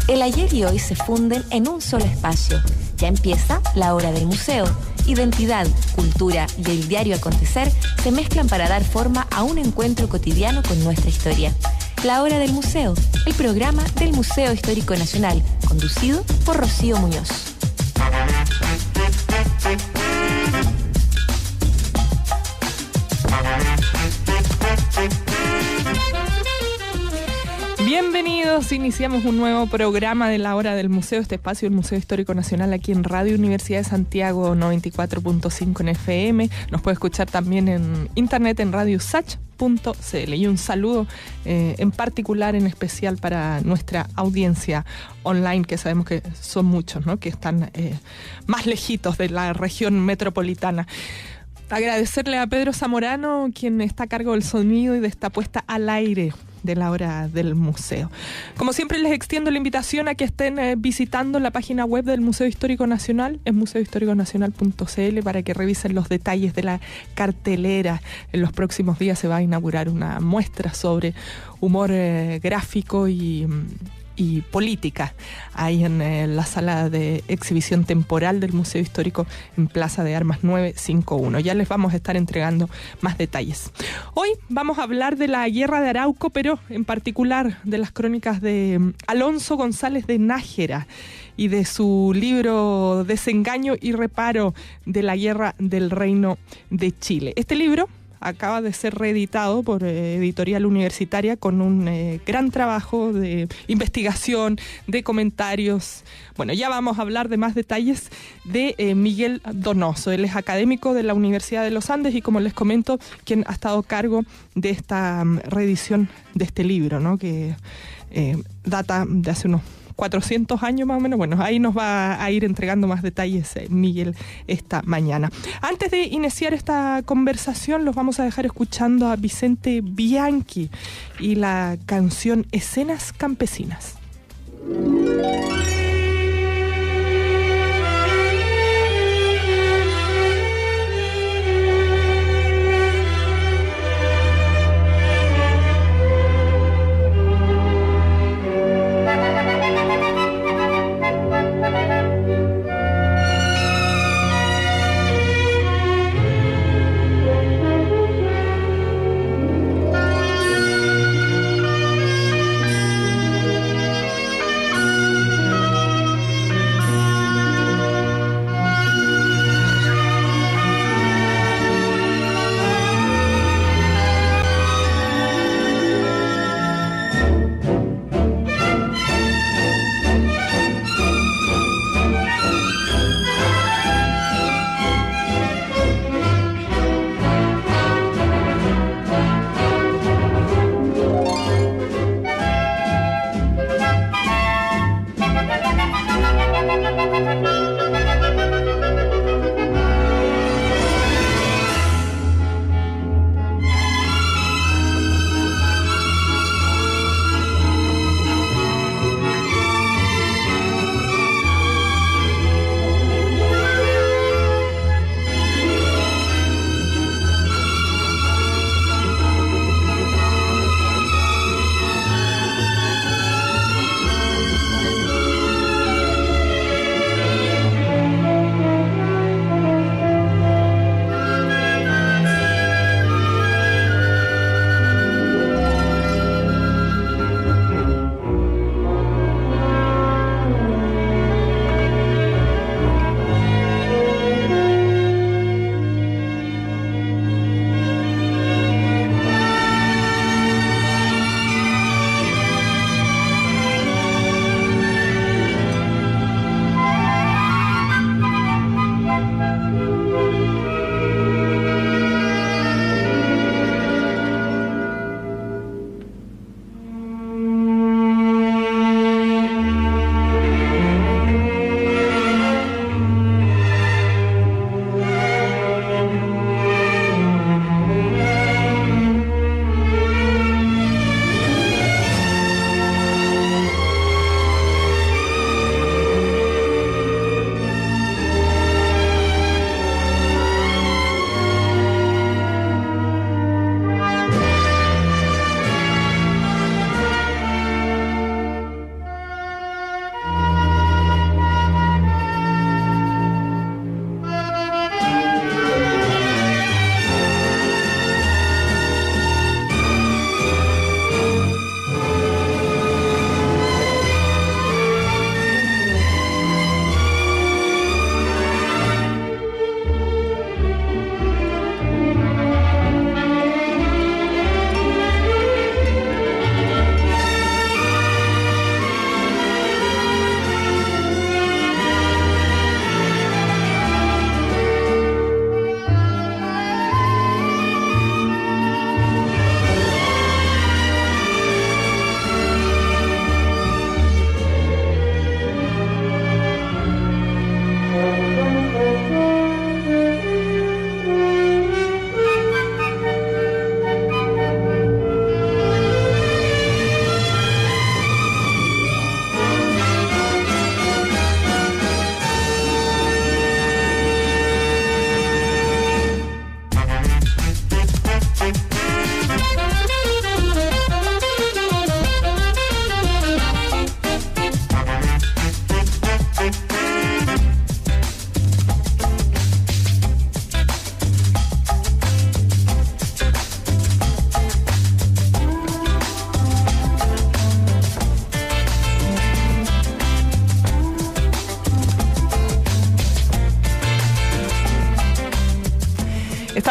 El ayer y hoy se funden en un solo espacio. Ya empieza la hora del museo. Identidad, cultura y el diario acontecer se mezclan para dar forma a un encuentro cotidiano con nuestra historia. La hora del museo, el programa del Museo Histórico Nacional, conducido por Rocío Muñoz. Bienvenidos, iniciamos un nuevo programa de la hora del museo, este espacio del Museo Histórico Nacional aquí en Radio Universidad de Santiago 94.5 en FM. Nos puede escuchar también en internet en radiosach.cl. Y un saludo en particular, en especial para nuestra audiencia online, que sabemos que son muchos, ¿no?, que están más lejitos de la región metropolitana. Agradecerle a Pedro Zamorano, quien está a cargo del sonido y de esta puesta al aire de la hora del museo. Como siempre, les extiendo la invitación a que estén visitando la página web del Museo Histórico Nacional, es museohistoriconacional.cl, para que revisen los detalles de la cartelera. En los próximos días se va a inaugurar una muestra sobre humor gráfico y política, ahí en la sala de exhibición temporal del Museo Histórico en Plaza de Armas 951. Ya les vamos a estar entregando más detalles. Hoy vamos a hablar de la Guerra de Arauco, pero en particular de las crónicas de Alonso González de Nájera y de su libro Desengaño y Reparo de la Guerra del Reino de Chile. Este libro acaba de ser reeditado por Editorial Universitaria con un gran trabajo de investigación, de comentarios. Bueno, ya vamos a hablar de más detalles de Miguel Donoso. Él es académico de la Universidad de los Andes y, como les comento, quien ha estado a cargo de esta reedición de este libro, ¿no?, que data de hace unos 400 años más o menos. Bueno, ahí nos va a ir entregando más detalles Miguel esta mañana. Antes de iniciar esta conversación, los vamos a dejar escuchando a Vicente Bianchi y la canción Escenas Campesinas.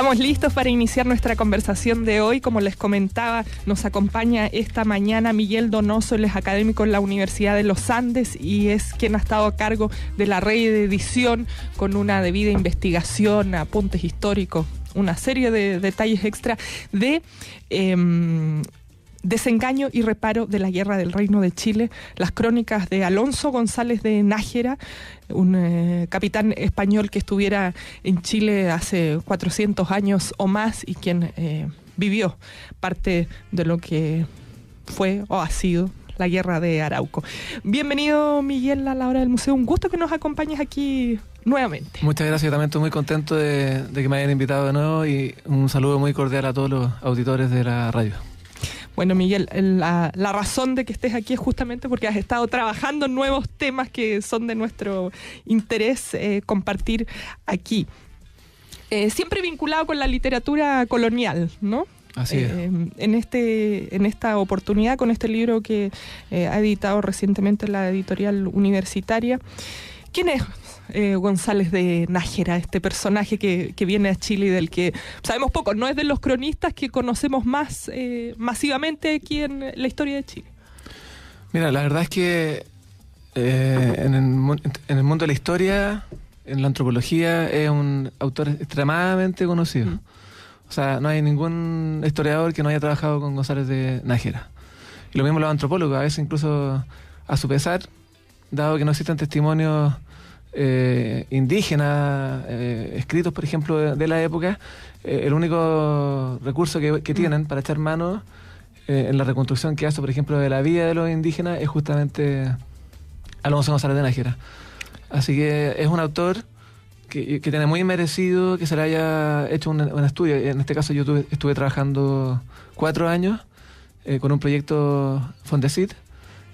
Estamos listos para iniciar nuestra conversación de hoy. Como les comentaba, nos acompaña esta mañana Miguel Donoso. Él es académico en la Universidad de los Andes y es quien ha estado a cargo de la reedición con una debida investigación, apuntes históricos, una serie de detalles extra de Desengaño y reparo de la Guerra del Reino de Chile, las crónicas de Alonso González de Nájera, un capitán español que estuviera en Chile hace 400 años o más y quien vivió parte de lo que fue o ha sido la Guerra de Arauco. Bienvenido, Miguel, a la hora del museo. Un gusto que nos acompañes aquí nuevamente. Muchas gracias, yo también estoy muy contento de que me hayan invitado de nuevo y un saludo muy cordial a todos los auditores de la radio. Bueno, Miguel, la razón de que estés aquí es justamente porque has estado trabajando en nuevos temas que son de nuestro interés compartir aquí. Siempre vinculado con la literatura colonial, ¿no? Así es. En esta oportunidad, con este libro que ha editado recientemente la editorial universitaria. ¿Quién es González de Nájera, este personaje que viene a Chile y del que sabemos poco? No es de los cronistas que conocemos más masivamente aquí en la historia de Chile. Mira, la verdad es que en el mundo de la historia, en la antropología, es un autor extremadamente conocido. O sea, no hay ningún historiador que no haya trabajado con González de Nájera. Y lo mismo los antropólogos, a veces incluso a su pesar, dado que no existen testimonios indígenas escritos, por ejemplo, de la época, el único recurso que tienen para echar mano en la reconstrucción que hace, por ejemplo, de la vida de los indígenas es justamente Alonso González de Nájera. Así que es un autor que tiene muy merecido que se le haya hecho un estudio. En este caso yo estuve trabajando 4 años con un proyecto Fondesit,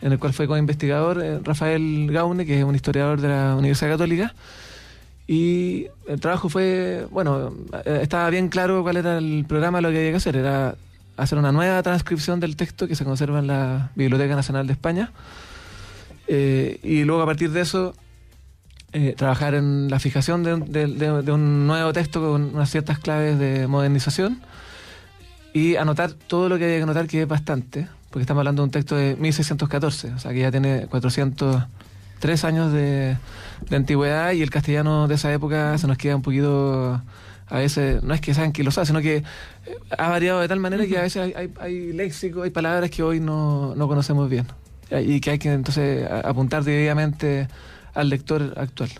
en el cual fue co-investigador Rafael Gaune, que es un historiador de la Universidad Católica. Y el trabajo fue, bueno, estaba bien claro cuál era el programa, lo que había que hacer. Era hacer una nueva transcripción del texto que se conserva en la Biblioteca Nacional de España. Y luego a partir de eso, trabajar en la fijación de un nuevo texto con unas ciertas claves de modernización. Y anotar todo lo que había que anotar, que es bastante, porque estamos hablando de un texto de 1614, o sea que ya tiene 403 años de antigüedad, y el castellano de esa época se nos queda un poquito, a veces, no es que sean anquilosado, sino que ha variado de tal manera que a veces hay léxico, hay palabras que hoy no conocemos bien, y que hay que entonces apuntar debidamente al lector actual.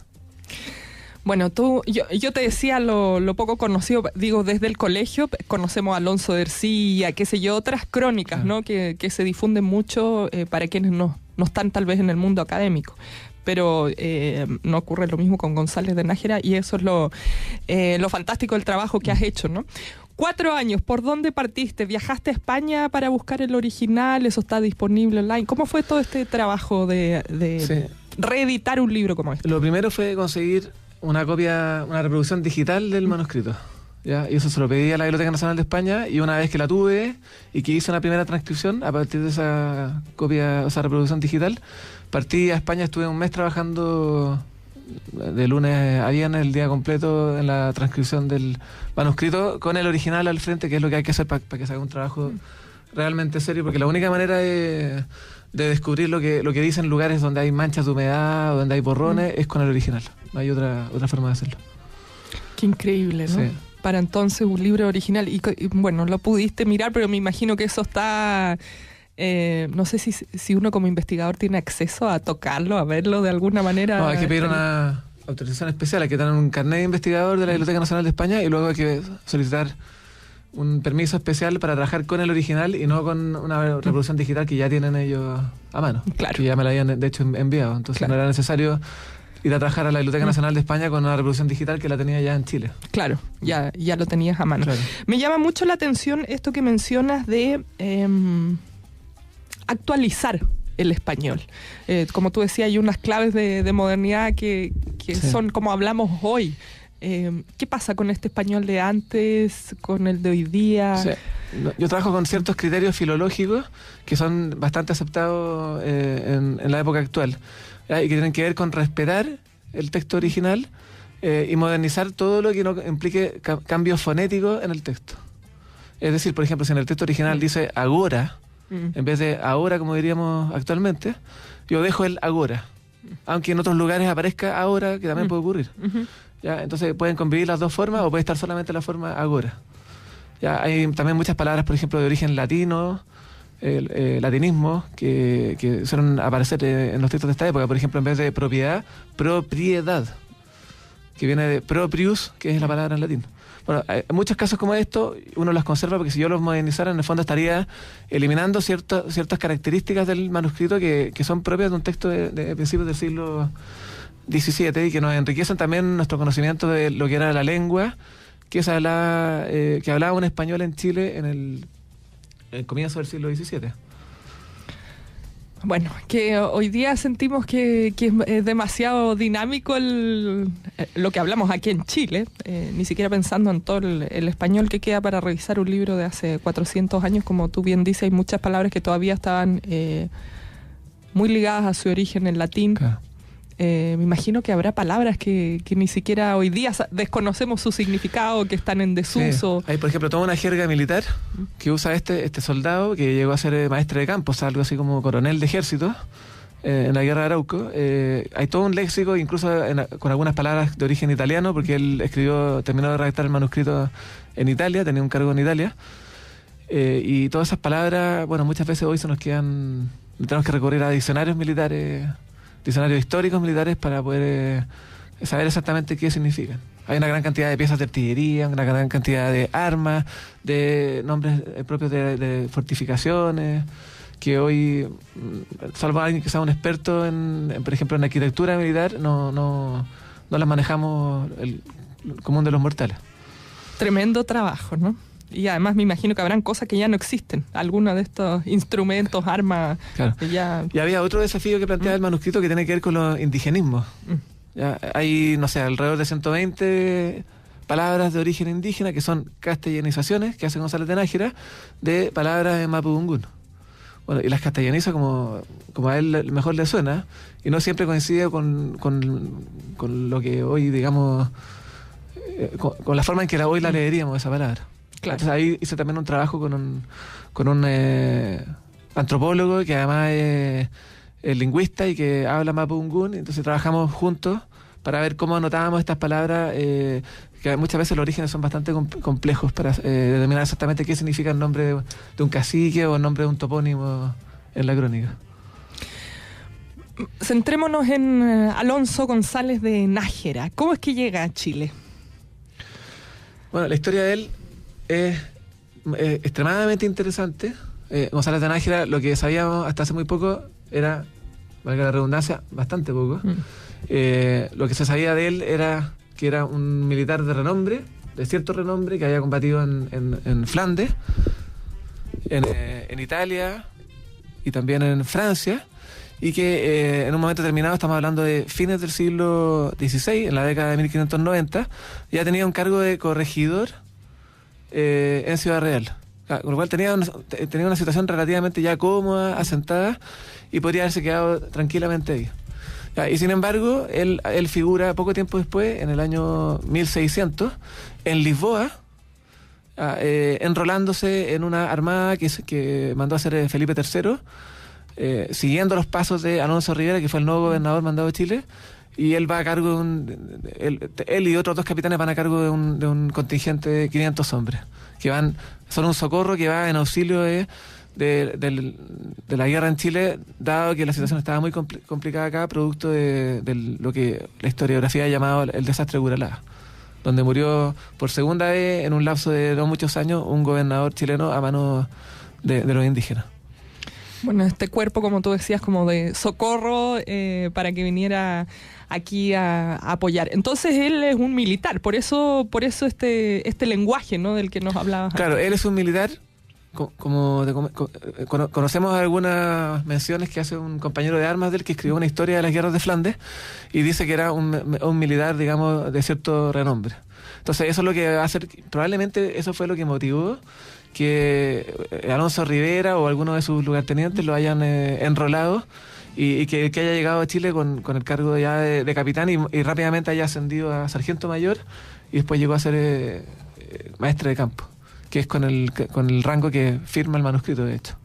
Bueno, yo te decía lo poco conocido, digo, desde el colegio conocemos a Alonso de Ercilla, qué sé yo, otras crónicas, ¿no? Que se difunden mucho para quienes no están tal vez en el mundo académico. Pero no ocurre lo mismo con González de Nájera, y eso es lo fantástico del trabajo que has hecho, ¿no? 4 años, ¿por dónde partiste? ¿Viajaste a España para buscar el original? ¿Eso está disponible online? ¿Cómo fue todo este trabajo de reeditar un libro como este? Lo primero fue conseguir una reproducción digital del manuscrito, ¿ya? Y eso se lo pedí a la Biblioteca Nacional de España, y una vez que la tuve y que hice una primera transcripción a partir de esa copia, o sea, reproducción digital, partí a España. Estuve un mes trabajando de lunes a viernes, el día completo, en la transcripción del manuscrito con el original al frente, que es lo que hay que hacer para que se haga un trabajo realmente serio, porque la única manera de descubrir lo que dicen lugares donde hay manchas de humedad o donde hay borrones es con el original. No hay otra forma de hacerlo. Qué increíble, ¿no? Sí. Para entonces un libro original. Y bueno, lo pudiste mirar, pero me imagino que eso está... no sé si uno como investigador tiene acceso a tocarlo, a verlo de alguna manera. No, hay que pedir una autorización especial. Hay que tener un carnet de investigador de la Biblioteca Nacional de España, y luego hay que solicitar un permiso especial para trabajar con el original y no con una reproducción digital que ya tienen ellos a mano. Claro. Que ya me la habían, de hecho, enviado. Entonces claro, no era necesario ir a trabajar a la Biblioteca Nacional de España con una reproducción digital que la tenía ya en Chile. Claro, ya lo tenías a mano. Claro. Me llama mucho la atención esto que mencionas de actualizar el español. Como tú decías, hay unas claves de modernidad que sí, son como hablamos hoy. ¿Qué pasa con este español de antes, con el de hoy día? Sí. Yo trabajo con ciertos criterios filológicos que son bastante aceptados en la época actual, y que tienen que ver con respetar el texto original y modernizar todo lo que no implique cambios fonéticos en el texto. Es decir, por ejemplo, si en el texto original dice agora, en vez de ahora como diríamos actualmente, yo dejo el agora, aunque en otros lugares aparezca ahora, que también puede ocurrir. ¿Ya? Entonces pueden convivir las dos formas o puede estar solamente la forma agora. ¿Ya? Hay también muchas palabras, por ejemplo, de origen latino, latinismo, que suelen aparecer en los textos de esta época. Por ejemplo, en vez de propiedad, propiedad, que viene de proprius, que es la palabra en latín. Bueno, en muchos casos como esto, uno los conserva porque si yo los modernizara, en el fondo estaría eliminando ciertas características del manuscrito que son propias de un texto de principios del siglo XVII y que nos enriquecen también nuestro conocimiento de lo que era la lengua que hablaba un español en Chile en el comienzo del siglo XVII. Bueno, que hoy día sentimos que es demasiado dinámico lo que hablamos aquí en Chile, ni siquiera pensando en todo el español que queda para revisar un libro de hace 400 años, como tú bien dices, hay muchas palabras que todavía estaban muy ligadas a su origen en latín. Claro. Me imagino que habrá palabras que ni siquiera hoy día desconocemos su significado, que están en desuso. Sí. Hay, por ejemplo, toda una jerga militar que usa este soldado que llegó a ser maestre de campo, o sea, algo así como coronel de ejército en la guerra de Arauco. Hay todo un léxico, incluso con algunas palabras de origen italiano, porque él terminó de redactar el manuscrito en Italia, tenía un cargo en Italia. Y todas esas palabras, bueno, muchas veces hoy tenemos que recurrir a diccionarios militares, diccionarios históricos militares para poder saber exactamente qué significan. Hay una gran cantidad de piezas de artillería, una gran cantidad de armas, de nombres propios de fortificaciones, que hoy, salvo alguien que sea un experto por ejemplo, en arquitectura militar, no las manejamos el común de los mortales. Tremendo trabajo, ¿no? Y además me imagino que habrán cosas que ya no existen. Algunos de estos instrumentos, armas... Claro. Que ya... Y había otro desafío que plantea el manuscrito que tiene que ver con los indigenismos. Ya, hay, no sé, alrededor de 120 palabras de origen indígena que son castellanizaciones que hace González de Nájera de palabras en mapudungún. Bueno, y las castellaniza como a él mejor le suena y no siempre coincide con lo que hoy, digamos, con la forma en que hoy la leeríamos esa palabra. Claro. Entonces ahí hice también un trabajo con un antropólogo que además es lingüista y que habla mapudungún. Entonces trabajamos juntos para ver cómo anotábamos estas palabras, que muchas veces los orígenes son bastante complejos para determinar exactamente qué significa el nombre de un cacique o el nombre de un topónimo en la crónica. Centrémonos en Alonso González de Nájera. ¿Cómo es que llega a Chile? Bueno, la historia de él es extremadamente interesante. González de Nájera, lo que sabíamos hasta hace muy poco era, valga la redundancia, bastante poco. Lo que se sabía de él era que era un militar de renombre, de cierto renombre, que había combatido en Flandes, en Italia y también en Francia, y que en un momento determinado, estamos hablando de fines del siglo XVI, en la década de 1590, ya tenía un cargo de corregidor en Ciudad Real. Con lo cual tenía una situación relativamente ya cómoda, asentada, y podría haberse quedado tranquilamente ahí. Y sin embargo, él figura poco tiempo después, en el año 1600, en Lisboa, enrolándose en una armada que mandó a hacer Felipe III, siguiendo los pasos de Alonso Rivera, que fue el nuevo gobernador mandado de Chile, y él va a cargo él y otros dos capitanes van a cargo de un contingente de 500 hombres, que son un socorro que va en auxilio de la guerra en Chile, dado que la situación estaba muy complicada acá, producto de lo que la historiografía ha llamado el desastre de Guralá, donde murió por segunda vez en un lapso de no muchos años un gobernador chileno a manos de los indígenas. Bueno, este cuerpo, como tú decías, como de socorro para que viniera aquí a apoyar. Entonces él es un militar, por eso este lenguaje, ¿no?, del que nos hablabas. Claro, él es un militar. Conocemos algunas menciones que hace un compañero de armas de él que escribió una historia de las guerras de Flandes y dice que era un militar, digamos, de cierto renombre. Entonces eso es lo que va a hacer, probablemente eso fue lo que motivó que Alonso Rivera o alguno de sus lugartenientes lo hayan enrolado y que haya llegado a Chile con el cargo ya de capitán y rápidamente haya ascendido a sargento mayor y después llegó a ser maestre de campo, que es con el rango que firma el manuscrito, de hecho.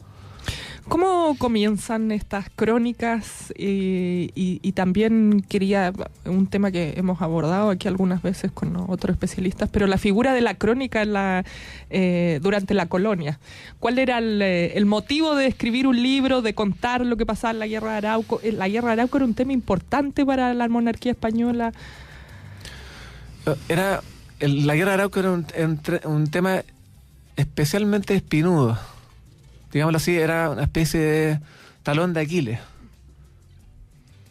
¿Cómo comienzan estas crónicas? Y también quería, un tema que hemos abordado aquí algunas veces con otros especialistas, pero la figura de la crónica durante la colonia. ¿Cuál era el motivo de escribir un libro, de contar lo que pasaba en la Guerra de Arauco? La Guerra de Arauco era un tema importante para la monarquía española. La Guerra de Arauco era un tema especialmente espinudo. Digámoslo así, era una especie de talón de Aquiles,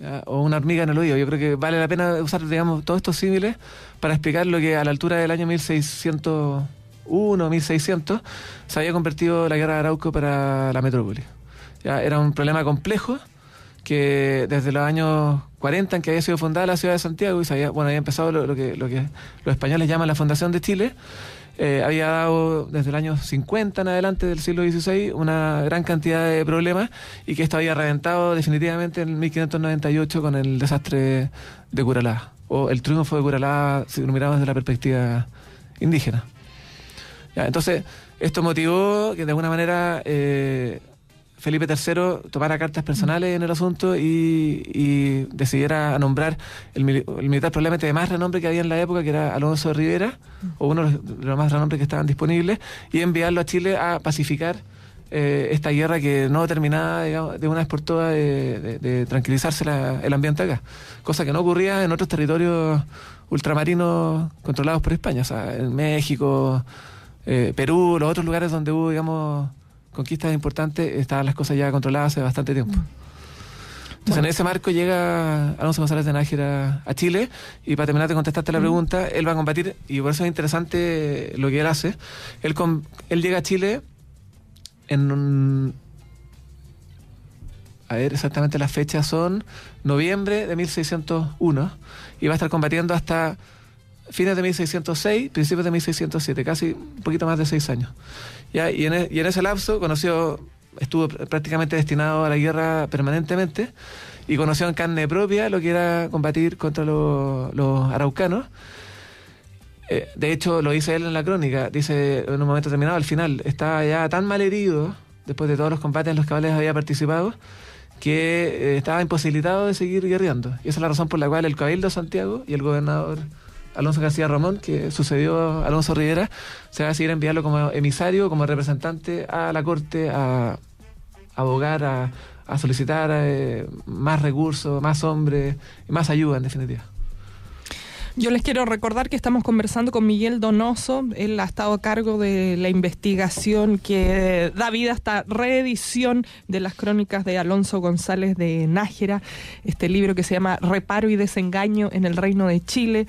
¿ya? O una hormiga en el oído. Yo creo que vale la pena usar, digamos, todos estos símiles para explicar lo que a la altura del año 1601, 1600, se había convertido la Guerra de Arauco para la metrópoli. ¿Ya? Era un problema complejo que desde los años 40 en que había sido fundada la ciudad de Santiago y había empezado lo que los españoles llaman la fundación de Chile. Había dado desde el año 50 en adelante del siglo XVI una gran cantidad de problemas y que esto había reventado definitivamente en 1598 con el desastre de Curalá, o el triunfo de Curalá si lo miramos desde la perspectiva indígena. ¿Ya? Entonces, esto motivó que de alguna manera Felipe III tomara cartas personales en el asunto y decidiera nombrar el militar probablemente de más renombre que había en la época, que era Alonso de Rivera, o uno de los más renombres que estaban disponibles, y enviarlo a Chile a pacificar esta guerra que no terminaba, digamos, de una vez por todas de tranquilizarse el ambiente acá, cosa que no ocurría en otros territorios ultramarinos controlados por España, o sea, en México, Perú, los otros lugares donde hubo, digamos, conquistas importantes, estaban las cosas ya controladas hace bastante tiempo. Entonces, en ese marco llega Alonso González de Nájera a Chile, y para terminar de contestarte la pregunta, él va a combatir, y por eso es interesante lo que él hace. Él llega a Chile a ver, exactamente las fechas son noviembre de 1601, y va a estar combatiendo hasta fines de 1606, principios de 1607, casi un poquito más de 6 años. ¿Ya? Y en ese lapso estuvo prácticamente destinado a la guerra permanentemente, y conoció en carne propia lo que era combatir contra los araucanos. De hecho, lo dice él en la crónica, dice en un momento determinado, al final, estaba ya tan mal herido, después de todos los combates en los cuales había participado, que estaba imposibilitado de seguir guerreando. Y esa es la razón por la cual el Cabildo de Santiago y el gobernador Alonso García Ramón, que sucedió a Alonso Rivera, se va a seguir enviarlo como emisario, como representante a la corte, a abogar, a solicitar más recursos, más hombres, más ayuda, en definitiva. Yo les quiero recordar que estamos conversando con Miguel Donoso. Él ha estado a cargo de la investigación que da vida a esta reedición de las crónicas de Alonso González de Nájera, este libro que se llama Reparo y Desengaño en el Reino de Chile,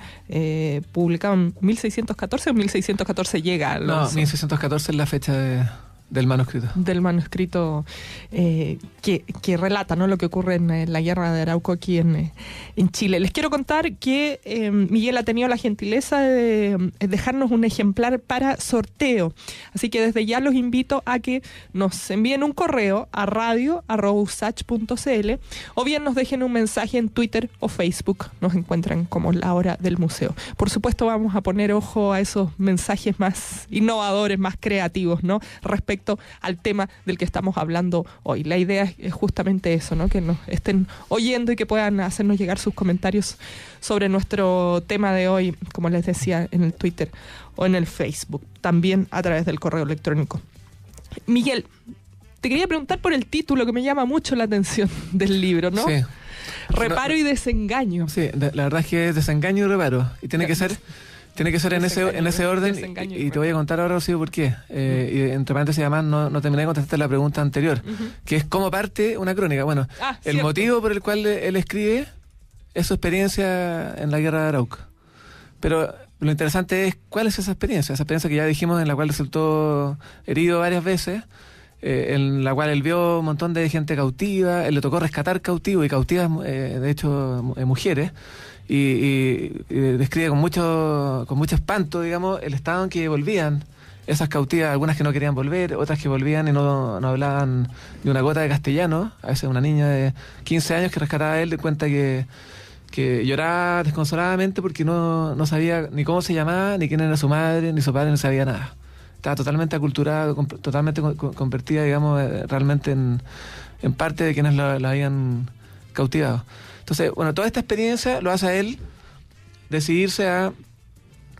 publicado en 1614 o 1614 llega Alonso. No, 1614 es la fecha del manuscrito. Del manuscrito que relata, ¿no?, lo que ocurre en la Guerra de Arauco aquí en Chile. Les quiero contar que Miguel ha tenido la gentileza de dejarnos un ejemplar para sorteo. Así que desde ya los invito a que nos envíen un correo a radio@usach.cl o bien nos dejen un mensaje en Twitter o Facebook. Nos encuentran como La Hora del Museo. Por supuesto, vamos a poner ojo a esos mensajes más innovadores, más creativos, ¿no?, respecto al tema del que estamos hablando hoy. La idea es justamente eso, ¿no?, que nos estén oyendo y que puedan hacernos llegar sus comentarios sobre nuestro tema de hoy, como les decía, en el Twitter o en el Facebook, también a través del correo electrónico. Miguel, te quería preguntar por el título, que me llama mucho la atención del libro, ¿no? Sí. Reparo y desengaño. Sí, la verdad es que es desengaño y reparo, y tiene que ser en ese orden, y te voy a contar ahora, Rocío, por qué. Y entre paréntesis, además, no terminé de contestar la pregunta anterior, que es cómo parte una crónica. Bueno, el motivo por el cual él escribe es su experiencia en la Guerra de Arauco. Pero lo interesante es cuál es esa experiencia que ya dijimos, en la cual resultó herido varias veces, en la cual él vio un montón de gente cautiva, él le tocó rescatar cautivos y cautivas, de hecho, mujeres. Y describe con mucho espanto, digamos, el estado en que volvían esas cautivas, algunas que no querían volver, otras que volvían y no hablaban ni una gota de castellano. A veces una niña de 15 años que rescataba a él, le cuenta que lloraba desconsoladamente porque no sabía ni cómo se llamaba, ni quién era su madre, ni su padre, no sabía nada. Estaba totalmente aculturada, totalmente convertida, digamos, realmente en parte de quienes la habían cautivado. Entonces, bueno, toda esta experiencia lo hace a él decidirse a...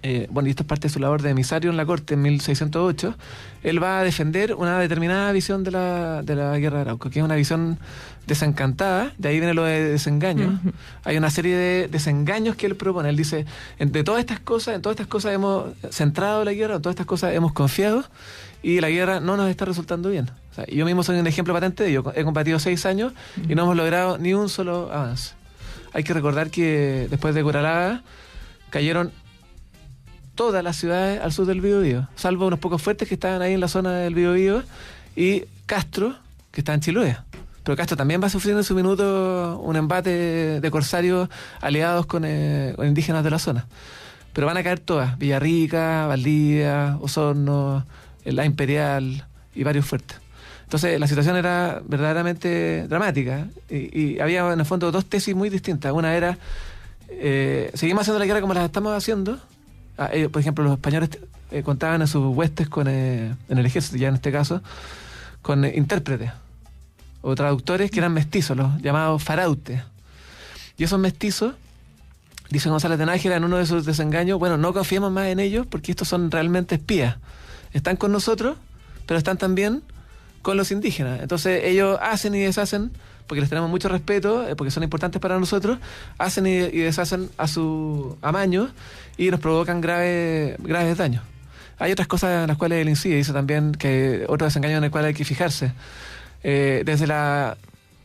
y esto es parte de su labor de emisario en la corte en 1608. Él va a defender una determinada visión de la guerra de Arauco, que es una visión desencantada. De ahí viene lo de desengaño. Uh-huh. Hay una serie de desengaños que él propone. Él dice, en todas estas cosas hemos centrado la guerra, en todas estas cosas hemos confiado, y la guerra no nos está resultando bien. O sea, yo mismo soy un ejemplo patente de ello. He combatido 6 años y no hemos logrado ni un solo avance. Hay que recordar que después de Curalaba cayeron todas las ciudades al sur del Biobío, salvo unos pocos fuertes que estaban ahí en la zona del Biobío, y Castro, que está en Chiloé. Pero Castro también va a sufrir en su minuto un embate de corsarios aliados con indígenas de la zona. Pero van a caer todas: Villarrica, Valdivia, Osorno, La Imperial y varios fuertes. Entonces la situación era verdaderamente dramática, y había en el fondo 2 tesis muy distintas. Una era, seguimos haciendo la guerra como la estamos haciendo. Por ejemplo, los españoles contaban en sus huestes en el ejército, ya en este caso, con intérpretes o traductores que eran mestizos, los llamados farautes. Y esos mestizos, dice González de Nájera en uno de sus desengaños, bueno, no confiemos más en ellos porque estos son realmente espías. Están con nosotros, pero están también con los indígenas. Entonces ellos hacen y deshacen, porque les tenemos mucho respeto, porque son importantes para nosotros, hacen y deshacen a su amaño y nos provocan graves daños. Hay otras cosas en las cuales él incide, dice también que otro desengaño en el cual hay que fijarse. Desde la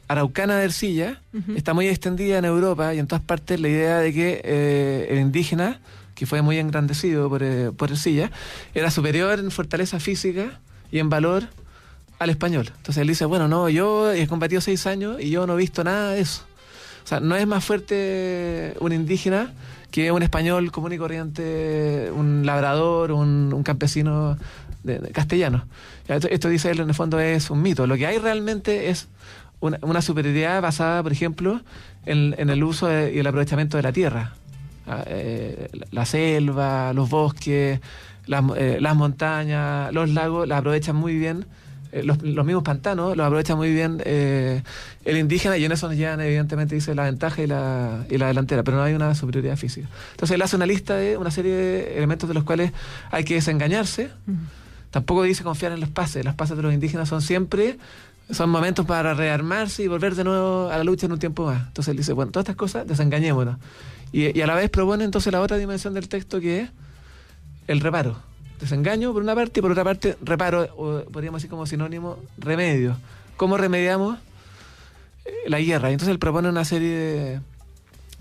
Araucana de Ercilla, uh-huh, está muy extendida en Europa y en todas partes la idea de que el indígena, que fue muy engrandecido por Ercilla, era superior en fortaleza física y en valor al español. Entonces él dice, bueno, no, yo he combatido 6 años y yo no he visto nada de eso. O sea, no es más fuerte un indígena que un español común y corriente, un labrador, un campesino castellano. Esto dice él, en el fondo es un mito. Lo que hay realmente es una superioridad basada, por ejemplo, en el uso y el aprovechamiento de la tierra. La selva, los bosques, las montañas, los lagos, las aprovechan muy bien. Los mismos pantanos los aprovecha muy bien el indígena, y en eso nos llevan, evidentemente, dice, la ventaja y la delantera, pero no hay una superioridad física. Entonces él hace una lista de una serie de elementos de los cuales hay que desengañarse. Uh-huh. Tampoco dice confiar en los pases de los indígenas son momentos para rearmarse y volver de nuevo a la lucha en un tiempo más. Entonces él dice, bueno, todas estas cosas, desengañémonos. Y a la vez propone entonces la otra dimensión del texto, que es el reparo. Desengaño por una parte, y por otra parte reparo, o podríamos decir como sinónimo, remedio. ¿Cómo remediamos la guerra? Y entonces él propone una serie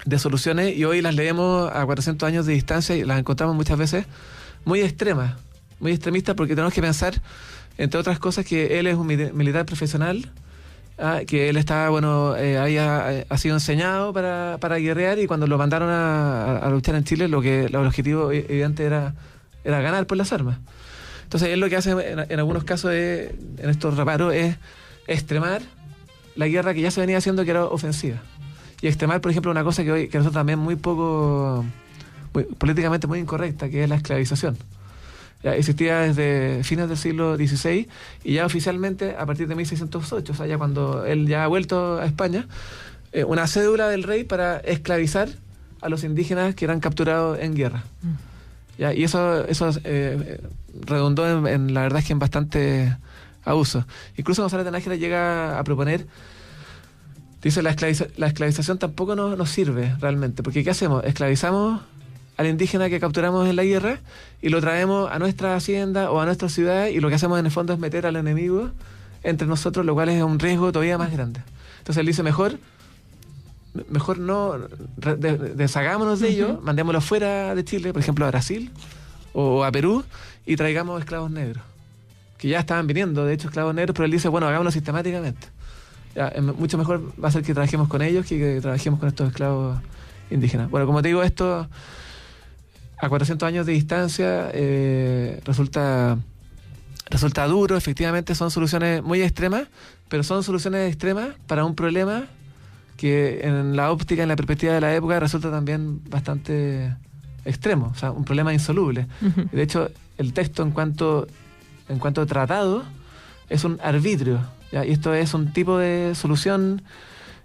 de soluciones, y hoy las leemos a 400 años de distancia y las encontramos muchas veces muy extremas, muy extremistas, porque tenemos que pensar, entre otras cosas, que él es un militar profesional, que él estaba, ha sido enseñado para guerrear, y cuando lo mandaron a luchar en Chile, el objetivo evidente era ganar por las armas. Entonces él lo que hace en algunos casos en estos reparos es extremar la guerra que ya se venía haciendo, que era ofensiva, y extremar, por ejemplo, una cosa que nosotros también políticamente muy incorrecta, que es la esclavización. Ya existía desde fines del siglo XVI, y ya oficialmente a partir de 1608, o sea, ya cuando él ya ha vuelto a España, una cédula del rey para esclavizar a los indígenas que eran capturados en guerra. Ya, y eso redundó en la verdad es que en bastante abuso. Incluso González de Nájera llega a proponer, dice, la esclavización tampoco nos sirve realmente, porque ¿qué hacemos? Esclavizamos al indígena que capturamos en la guerra y lo traemos a nuestra hacienda o a nuestra ciudad, y lo que hacemos en el fondo es meter al enemigo entre nosotros, lo cual es un riesgo todavía más grande. Entonces él dice, mejor no deshagámonos de ellos, mandémoslos fuera de Chile, por ejemplo a Brasil o a Perú, y traigamos esclavos negros, que ya estaban viniendo, de hecho, esclavos negros, pero él dice, bueno, hagámoslo sistemáticamente. Ya, mucho mejor va a ser que trabajemos con ellos que trabajemos con estos esclavos indígenas. Bueno, como te digo, esto a 400 años de distancia resulta duro. Efectivamente son soluciones muy extremas, pero son soluciones extremas para un problema que en la óptica, en la perspectiva de la época, resulta también bastante extremo, o sea, un problema insoluble. Uh-huh. De hecho, el texto en cuanto a tratado es un arbitrio, ¿ya? Y esto es un tipo de solución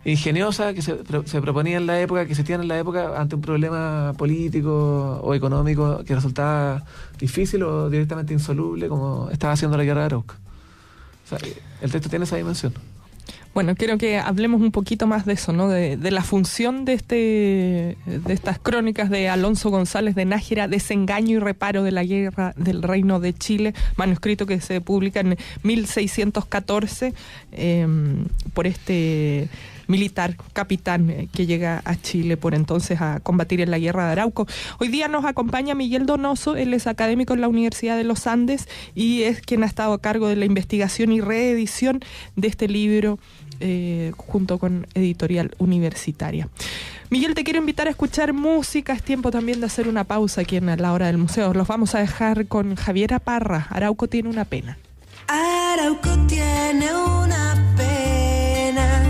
ingeniosa que se proponía en la época, que se tiene en la época ante un problema político o económico que resultaba difícil o directamente insoluble, como estaba haciendo la guerra de Arauco. O sea, el texto tiene esa dimensión. Bueno, quiero que hablemos un poquito más de eso, ¿no? De la función de estas crónicas de Alonso González de Nájera, Desengaño y reparo de la guerra del Reino de Chile, manuscrito que se publica en 1614 por este militar, capitán, que llega a Chile por entonces a combatir en la guerra de Arauco. Hoy día nos acompaña Miguel Donoso, él es académico en la Universidad de los Andes y es quien ha estado a cargo de la investigación y reedición de este libro junto con Editorial Universitaria. Miguel, te quiero invitar a escuchar música, es tiempo también de hacer una pausa aquí en La Hora del Museo. Los vamos a dejar con Javiera Parra, Arauco tiene una pena. Arauco tiene una pena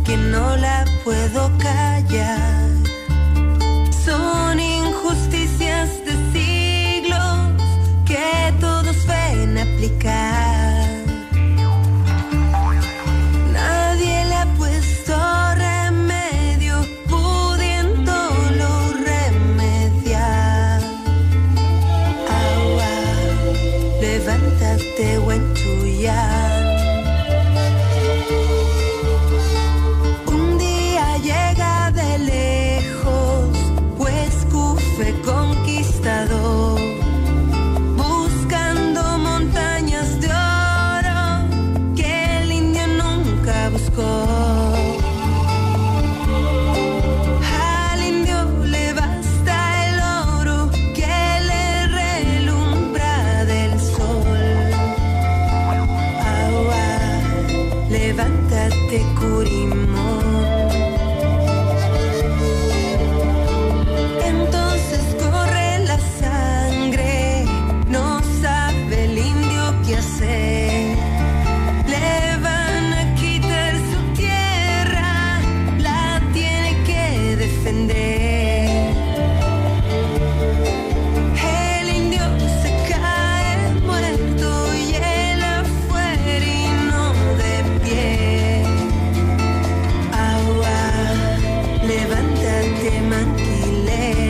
que no la puedo callar. Son injusticias de siglos que todos ven aplicar. Nadie le ha puesto remedio, pudiéndolo remediar. Agua, levántate, Huenchuyán. Conquistador, buscando montañas de oro que el indio nunca buscó. Al indio le basta el oro que le relumbra del sol. Agua, levántate, Curimón. Le van a quitar su tierra, la tiene que defender. El indio se cae muerto y él afuera y no de pie. Agua, levántate, Manquilés.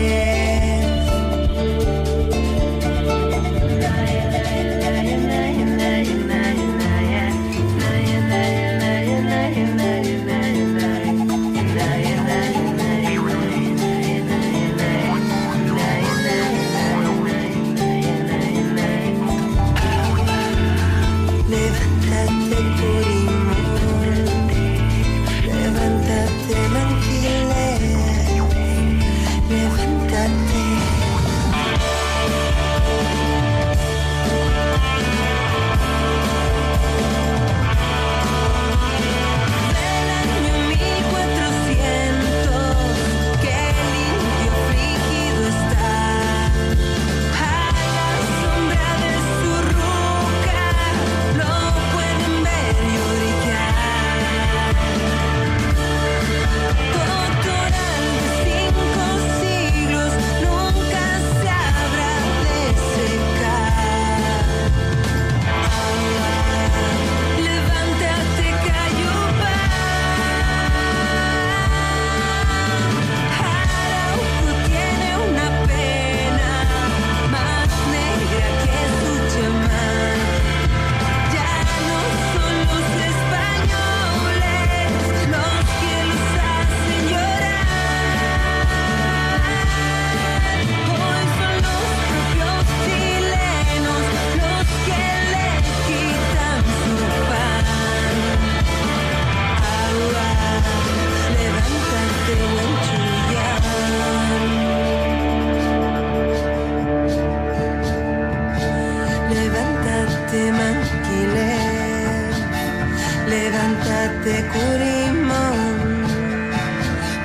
Levántate, Curimón,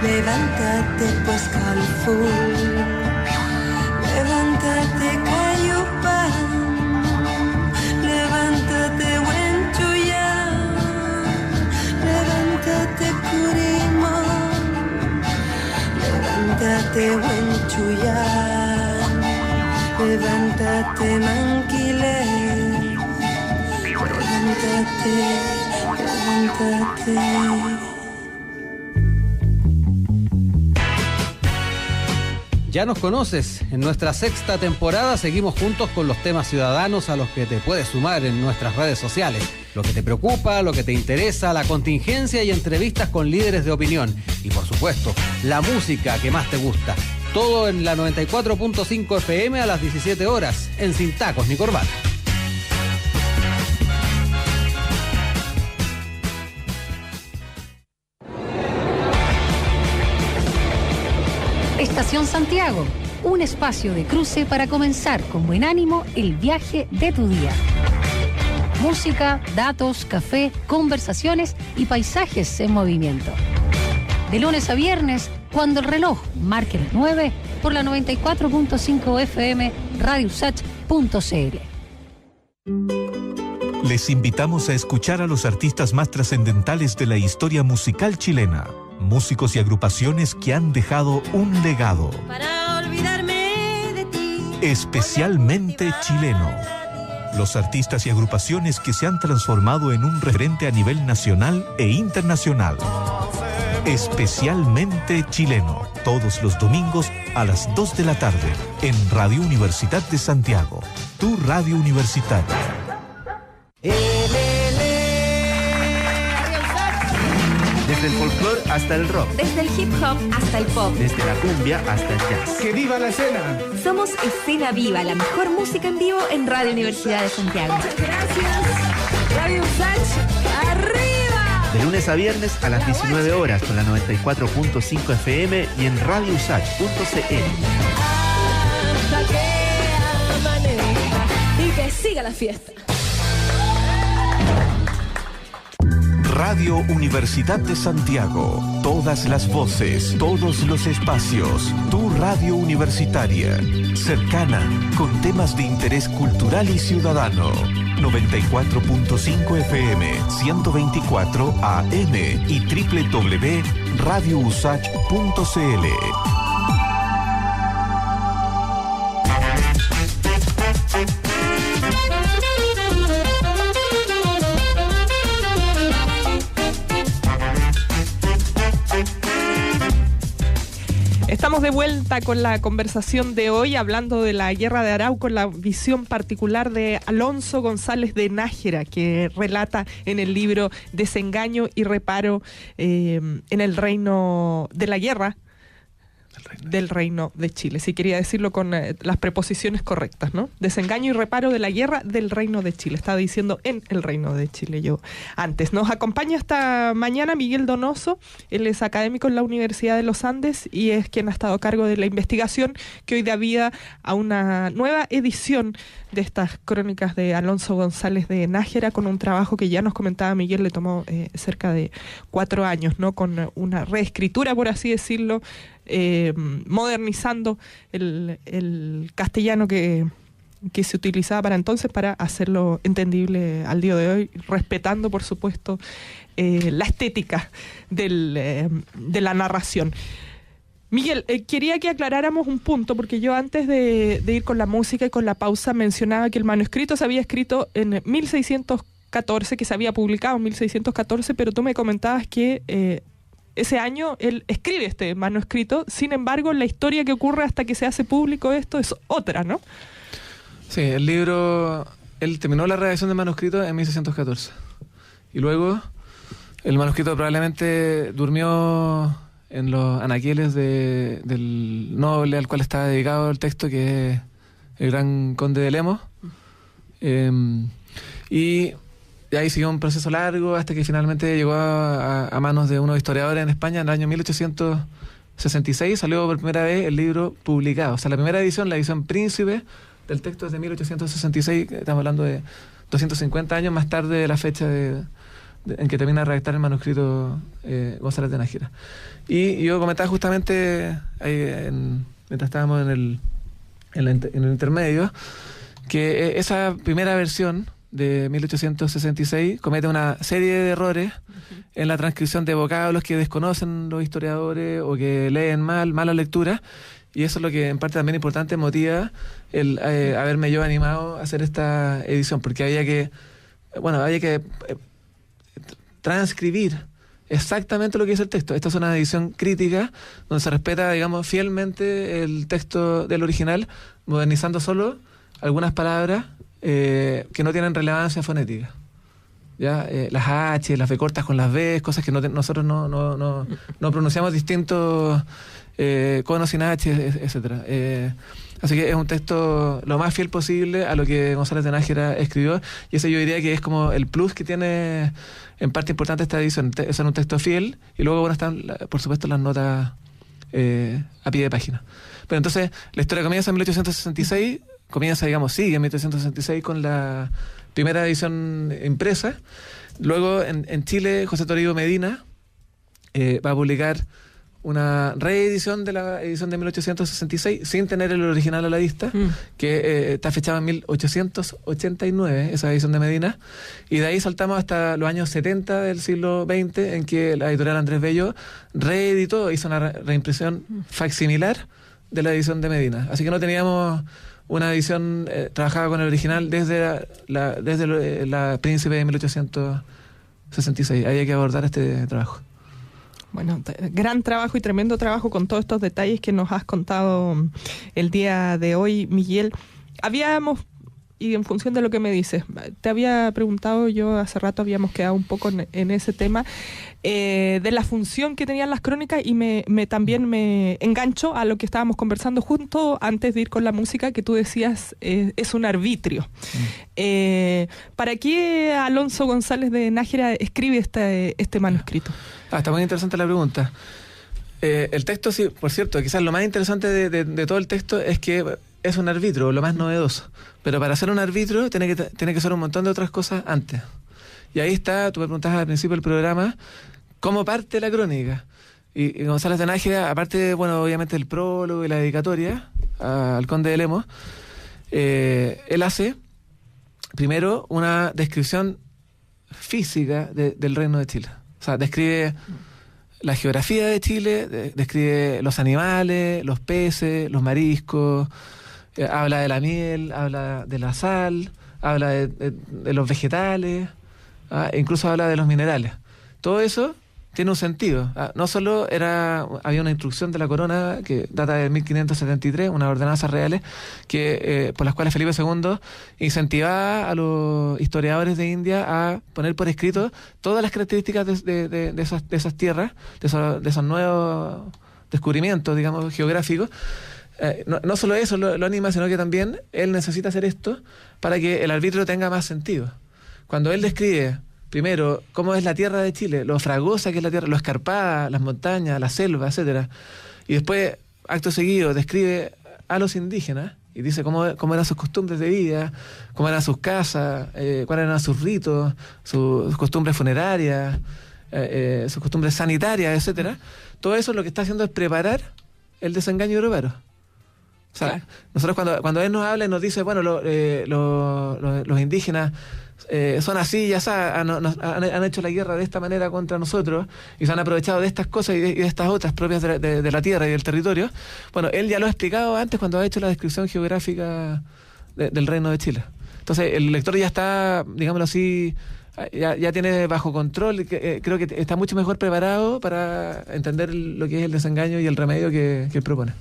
levántate, pues Calful. Levántate, buen Chuyán, levántate, Manquilé, levántate. Ya nos conoces, en nuestra 6ª temporada seguimos juntos con los temas ciudadanos a los que te puedes sumar en nuestras redes sociales. Lo que te preocupa, lo que te interesa, la contingencia y entrevistas con líderes de opinión. Y por supuesto, la música que más te gusta. Todo en la 94.5 FM a las 17 horas, en Sin Tacos ni Corbata. Estación Santiago, un espacio de cruce para comenzar con buen ánimo el viaje de tu día. Música, datos, café, conversaciones y paisajes en movimiento. De lunes a viernes, cuando el reloj marque las 9, por la 94.5 FM, radiousach.cl. Les invitamos a escuchar a los artistas más trascendentales de la historia musical chilena. Músicos y agrupaciones que han dejado un legado. Para olvidarme de ti. Especialmente chileno. Los artistas y agrupaciones que se han transformado en un referente a nivel nacional e internacional. Especialmente chileno. Todos los domingos a las 2 de la tarde en Radio Universidad de Santiago. Tu radio universitaria. Desde el folclore hasta el rock. Desde el hip hop hasta el pop. Desde la cumbia hasta el jazz. ¡Que viva la escena! Somos Escena Viva, la mejor música en vivo en Radio Universidad de Santiago. Gracias. Radio Usach, arriba. De lunes a viernes a las 19 horas por la 94.5 FM y en radiousach.cl. Hasta que amanezca y que siga la fiesta. Radio Universidad de Santiago. Todas las voces, todos los espacios. Tu radio universitaria. Cercana, con temas de interés cultural y ciudadano. 94.5 FM, 124 AM y www.radiousach.cl. Estamos de vuelta con la conversación de hoy, hablando de la Guerra de Arauco, la visión particular de Alonso González de Nájera, que relata en el libro Desengaño y Reparo en el reino de la guerra del Reino de Chile. Sí, quería decirlo con las preposiciones correctas, ¿no? Desengaño y reparo de la guerra del Reino de Chile. Estaba diciendo en el Reino de Chile yo antes. Nos acompaña esta mañana Miguel Donoso. Él es académico en la Universidad de los Andes y es quien ha estado a cargo de la investigación que hoy da vida a una nueva edición de estas crónicas de Alonso González de Nájera, con un trabajo que ya nos comentaba Miguel, le tomó cerca de 4 años, ¿no? Con una reescritura, por así decirlo, modernizando el castellano que se utilizaba para entonces, para hacerlo entendible al día de hoy, respetando, por supuesto, la estética de la narración. Miguel, quería que aclaráramos un punto, porque yo antes de ir con la música y con la pausa mencionaba que el manuscrito se había escrito en 1614, que se había publicado en 1614, pero tú me comentabas que ese año él escribe este manuscrito. Sin embargo, la historia que ocurre hasta que se hace público esto es otra, ¿no? Sí, el libro, él terminó la redacción del manuscrito en 1614. Y luego el manuscrito probablemente durmió en los anaqueles del noble al cual estaba dedicado el texto, que es el gran conde de Lemos. Y ahí siguió un proceso largo hasta que finalmente llegó a manos de unos historiadores en España. En el año 1866 salió por primera vez el libro publicado. O sea, la primera edición, la edición príncipe del texto es de 1866, estamos hablando de 250 años más tarde de la fecha en que termina de redactar el manuscrito González de Nájera. Y yo comentaba justamente ahí mientras estábamos en el intermedio, que esa primera versión de 1866 comete una serie de errores en la transcripción de vocablos que desconocen los historiadores o que leen mala lectura, y eso es lo que en parte también importante motiva el haberme yo animado a hacer esta edición, porque había que transcribir exactamente lo que dice el texto. Esta es una edición crítica donde se respeta, digamos, fielmente el texto del original, modernizando solo algunas palabras que no tienen relevancia fonética. ¿Ya? Las H, las B cortas con las B, cosas que nosotros no pronunciamos distintos conos sin H, etcétera. Así que es un texto lo más fiel posible a lo que González de Nájera escribió, y ese yo diría que es como el plus que tiene en parte importante esta edición, es un texto fiel, y luego están, por supuesto, las notas a pie de página. Pero entonces, la historia comienza en 1866, sigue en 1866 con la primera edición impresa. Luego, en Chile, José Toribio Medina va a publicar una reedición de la edición de 1866 sin tener el original a la vista, que está fechada en 1889, esa edición de Medina, y de ahí saltamos hasta los años 70 del siglo XX, en que la editorial Andrés Bello reeditó, hizo una reimpresión facsimilar de la edición de Medina. Así que no teníamos una edición trabajada con el original desde la Príncipe de 1866. Había que abordar este trabajo. Bueno, gran trabajo y tremendo trabajo con todos estos detalles que nos has contado el día de hoy, Miguel. Y en función de lo que me dices, te había preguntado, yo hace rato habíamos quedado un poco en ese tema, de la función que tenían las crónicas, y también me engancho a lo que estábamos conversando junto antes de ir con la música, que tú decías es un arbitrio. ¿Para qué Alonso González de Nájera escribe este manuscrito? Está muy interesante la pregunta. El texto, sí, por cierto, quizás lo más interesante de todo el texto es que es un arbitrio, lo más novedoso. Pero para ser un arbitrio tiene que ser un montón de otras cosas antes. Y ahí está, tú me preguntabas al principio del programa, cómo parte la crónica. Y González de Nájera, aparte, obviamente el prólogo y la dedicatoria al conde de Lemos, él hace primero una descripción física del Reino de Chile. O sea, describe la geografía de Chile, describe los animales, los peces, los mariscos, habla de la miel, habla de la sal, habla de los vegetales, e incluso habla de los minerales. Todo eso tiene un sentido. No solo había una instrucción de la corona que data de 1573, unas ordenanzas reales por las cuales Felipe II incentivaba a los historiadores de India a poner por escrito todas las características de esas tierras, de esos nuevos descubrimientos, digamos, geográficos. No solo eso lo anima, sino que también él necesita hacer esto para que el arbitrio tenga más sentido. Cuando él describe primero cómo es la tierra de Chile, lo fragosa que es la tierra, lo escarpada, las montañas, la selva, etcétera, y después, acto seguido, describe a los indígenas y dice cómo eran sus costumbres de vida, cómo eran sus casas, cuáles eran sus ritos, sus costumbres funerarias, sus costumbres sanitarias, etcétera. Todo eso lo que está haciendo es preparar el desengaño europeo. O sea, claro. Nosotros cuando él nos habla y nos dice, los indígenas son así, ya han hecho la guerra de esta manera contra nosotros y se han aprovechado de estas cosas y de estas otras propias de la tierra y del territorio. Bueno, él ya lo ha explicado antes cuando ha hecho la descripción geográfica del Reino de Chile. Entonces el lector ya está, digámoslo así, ya tiene bajo control, creo que está mucho mejor preparado para entender lo que es el desengaño y el remedio que él propone.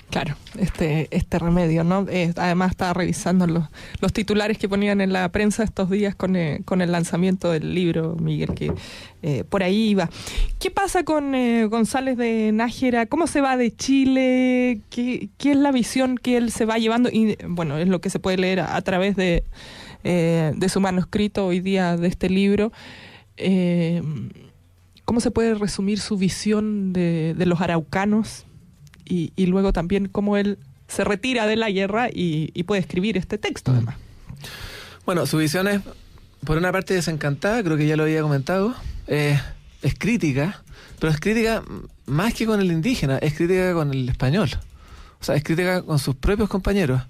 Claro, este remedio, ¿no? Además estaba revisando los titulares que ponían en la prensa estos días con el lanzamiento del libro, Miguel, que por ahí iba. ¿Qué pasa con González de Nájera? ¿Cómo se va de Chile? ¿Qué es la visión que él se va llevando? Y bueno, es lo que se puede leer a través de su manuscrito hoy día de este libro. ¿Cómo se puede resumir su visión de los araucanos? Y luego también cómo él se retira de la guerra y puede escribir este texto, además. Bueno, su visión es, por una parte, desencantada, creo que ya lo había comentado, es crítica, pero es crítica más que con el indígena, es crítica con el español. O sea, es crítica con sus propios compañeros.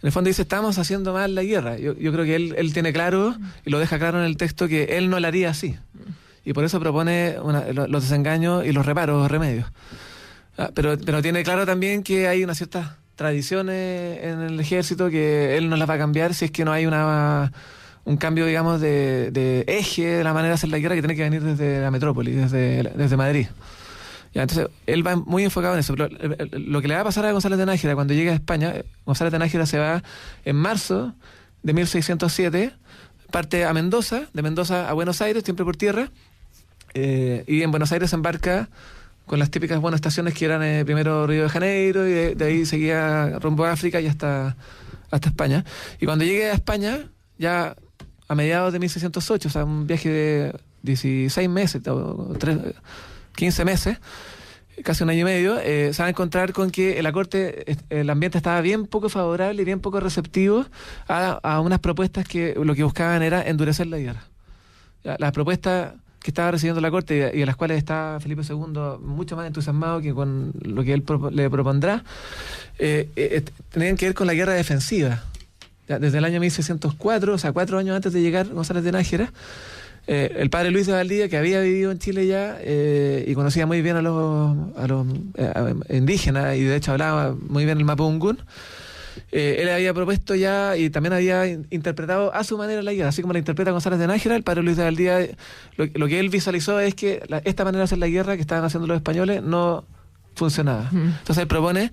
En el fondo dice, estamos haciendo mal la guerra. Yo creo que él tiene claro, y lo deja claro en el texto, que él no la haría así. Y por eso propone los desengaños y los reparos, los remedios. Pero tiene claro también que hay unas ciertas tradiciones en el ejército que él no las va a cambiar si es que no hay un cambio, digamos, de eje de la manera de hacer la guerra, que tiene que venir desde la metrópoli, desde Madrid. Ya, entonces, él va muy enfocado en eso. Pero lo que le va a pasar a González de Nájera cuando llegue a España, González de Nájera se va en marzo de 1607, parte a Mendoza, de Mendoza a Buenos Aires, siempre por tierra, y en Buenos Aires se embarca con las típicas estaciones que eran primero Río de Janeiro, y de ahí seguía rumbo a África y hasta España. Y cuando llegue a España, ya a mediados de 1608, o sea, un viaje de 16 meses, 15 meses, casi un año y medio, se van a encontrar con que en la corte el ambiente estaba bien poco favorable y bien poco receptivo a unas propuestas que lo que buscaban era endurecer la guerra. Ya, las propuestas que estaba recibiendo la corte y a las cuales está Felipe II mucho más entusiasmado que con lo que él le propondrá, tenían que ver con la guerra defensiva. Ya, desde el año 1604, o sea, 4 años antes de llegar González de Nájera, el padre Luis de Valdivia, que había vivido en Chile ya y conocía muy bien a los indígenas, y de hecho hablaba muy bien el mapudungún, él había propuesto ya y también había interpretado a su manera la guerra, así como la interpreta González de Nájera. El padre Luis de Valdivia, lo que él visualizó es que esta manera de hacer la guerra que estaban haciendo los españoles no funcionaba. Entonces él propone,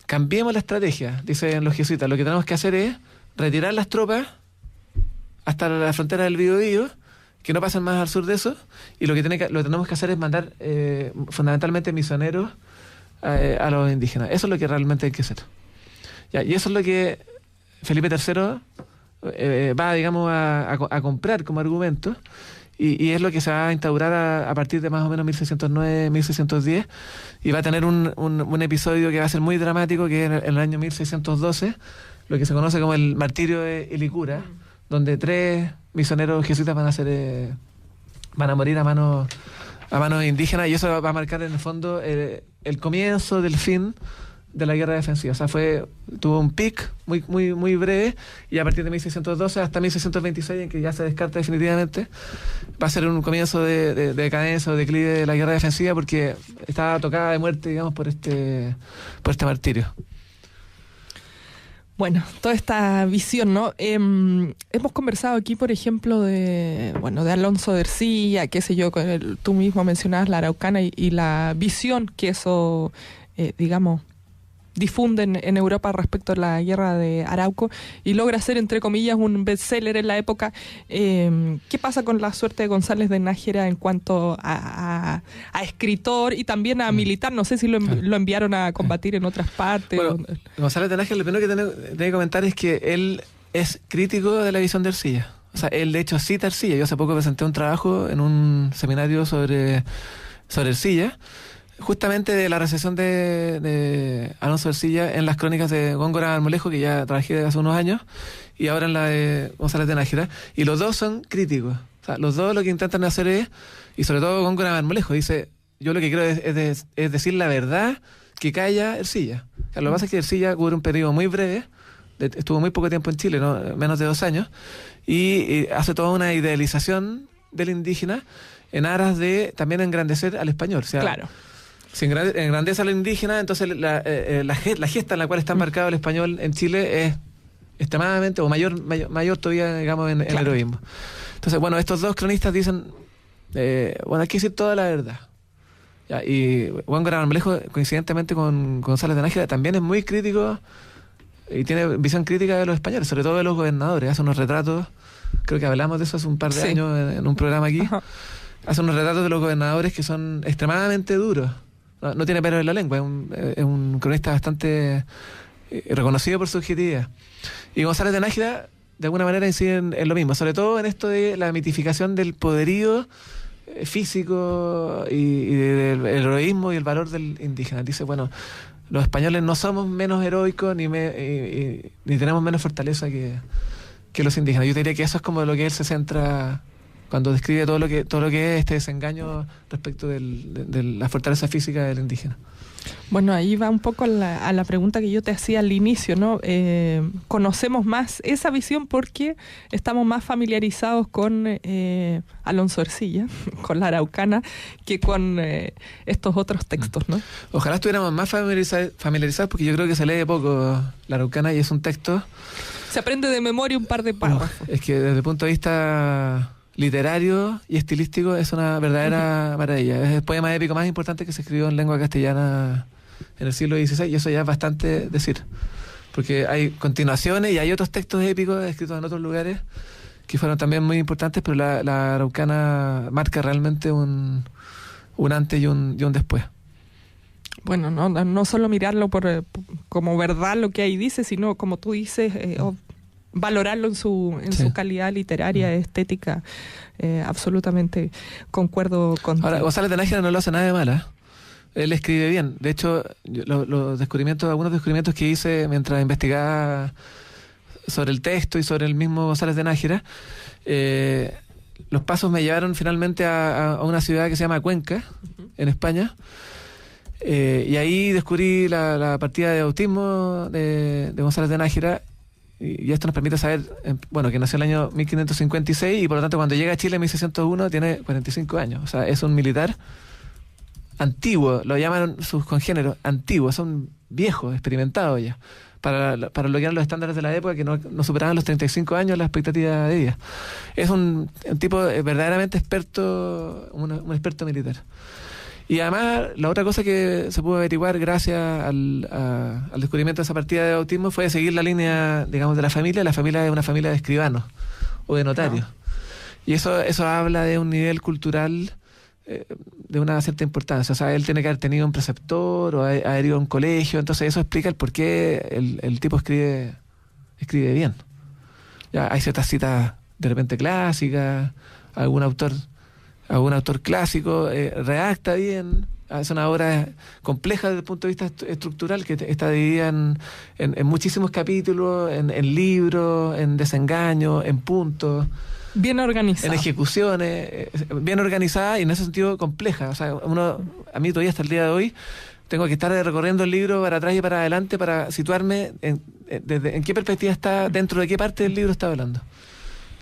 cambiemos la estrategia, dicen los jesuitas, lo que tenemos que hacer es retirar las tropas hasta la frontera del Biobío, que no pasen más al sur de eso, y lo que tenemos que hacer es mandar fundamentalmente misioneros a los indígenas. Eso es lo que realmente hay que hacer. Ya, y eso es lo que Felipe III va, digamos, a comprar como argumento, y es lo que se va a instaurar a partir de más o menos 1609, 1610, y va a tener un episodio que va a ser muy dramático, que es en el año 1612, lo que se conoce como el martirio de Ilicura, donde 3 misioneros jesuitas van a morir a manos indígenas, y eso va a marcar en el fondo el comienzo del fin de la guerra defensiva. O sea, tuvo un pic muy breve, y a partir de 1612 hasta 1626, en que ya se descarta definitivamente, va a ser un comienzo de decadencia o declive de la guerra defensiva, porque estaba tocada de muerte, digamos, por este martirio. Bueno, toda esta visión, ¿no? Hemos conversado aquí, por ejemplo, de Alonso de Ercilla, qué sé yo, tú mismo mencionabas la Araucana y la visión que eso, digamos, difunden en Europa respecto a la guerra de Arauco, y logra ser, entre comillas, un bestseller en la época. ¿Qué pasa con la suerte de González de Nájera en cuanto a escritor y también a militar? No sé si lo enviaron a combatir en otras partes. Bueno, González de Nájera, lo primero que tiene que comentar es que él es crítico de la visión de Ercilla. O sea, él de hecho cita a Ercilla. Yo hace poco presenté un trabajo en un seminario sobre Ercilla, justamente de la recesión de Alonso de Ercilla en las crónicas de Góngora Marmolejo, que ya trabajé hace unos años, y ahora en la de González de Nájera, y los dos son críticos. O sea, los dos lo que intentan hacer es, y sobre todo Góngora Marmolejo, dice, yo lo que quiero es decir la verdad que calla Ercilla. O sea, lo que pasa es que Ercilla cubre un periodo muy breve, estuvo muy poco tiempo en Chile, ¿no? Menos de 2 años, y hace toda una idealización del indígena en aras de también engrandecer al español. O sea, claro. Si engrandece al indígena, entonces la gesta en la cual está embarcado el español en Chile es extremadamente, o mayor todavía, digamos, en el heroísmo. Entonces, bueno, estos dos cronistas dicen, hay que decir toda la verdad. Ya, y Góngora Marmolejo, coincidentemente con González de Nájera, también es muy crítico y tiene visión crítica de los españoles, sobre todo de los gobernadores. Hace unos retratos, creo que hablamos de eso hace un par de años en un programa aquí. Ajá. Hace unos retratos de los gobernadores que son extremadamente duros. No tiene pelo en la lengua, es un cronista bastante reconocido por su objetividad. Y González de Nájera, de alguna manera, incide en lo mismo, sobre todo en esto de la mitificación del poderío físico y del heroísmo y el valor del indígena. Dice, bueno, los españoles no somos menos heroicos ni tenemos menos fortaleza que los indígenas. Yo diría que eso es como lo que él se centra cuando describe todo lo que es este desengaño respecto de la fortaleza física del indígena. Bueno, ahí va un poco a la pregunta que yo te hacía al inicio, ¿no? Conocemos más esa visión porque estamos más familiarizados con Alonso Ercilla, con la Araucana, que con estos otros textos, ¿no? Ojalá estuviéramos más familiarizados porque yo creo que se lee poco la Araucana y es un texto... Se aprende de memoria un par de párrafos. Es que desde el punto de vista literario y estilístico es una verdadera maravilla. Es el poema épico más importante que se escribió en lengua castellana en el siglo XVI, y eso ya es bastante decir, porque hay continuaciones y hay otros textos épicos escritos en otros lugares que fueron también muy importantes, pero la Araucana marca realmente un antes y un después. Bueno, no solo mirarlo como verdad lo que ahí dice, sino como tú dices, valorarlo en su calidad literaria, estética. Absolutamente concuerdo contigo. Ahora, González de Nájera no lo hace nada de mala. Él escribe bien. De hecho, algunos descubrimientos que hice mientras investigaba sobre el texto y sobre el mismo González de Nájera, los pasos me llevaron finalmente a una ciudad que se llama Cuenca, en España. Y ahí descubrí la partida de autismo de González de Nájera, y esto nos permite saber, que nació en el año 1556 y por lo tanto cuando llega a Chile en 1601 tiene 45 años. O sea, es un militar antiguo, lo llaman sus congéneros antiguos, son viejos, experimentados ya, para lo que eran los estándares de la época, que no superaban los 35 años la expectativa de vida. Es un tipo verdaderamente experto, un experto militar. Y además, la otra cosa que se pudo averiguar gracias al descubrimiento de esa partida de autismo fue seguir la línea, digamos, de la familia. La familia es una familia de escribanos o de notarios. Y eso habla de un nivel cultural de una cierta importancia. O sea, él tiene que haber tenido un preceptor o haber ido a un colegio. Entonces eso explica el por qué el tipo escribe bien. Ya hay ciertas citas de repente clásicas, algún autor clásico redacta bien, es una obra compleja desde el punto de vista estructural, que está dividida en muchísimos capítulos, en libros, en desengaños, en puntos, bien organizada, en ejecuciones, bien organizada y en ese sentido compleja. O sea, a mí todavía hasta el día de hoy tengo que estar recorriendo el libro para atrás y para adelante para situarme en qué perspectiva está, dentro de qué parte del libro está hablando.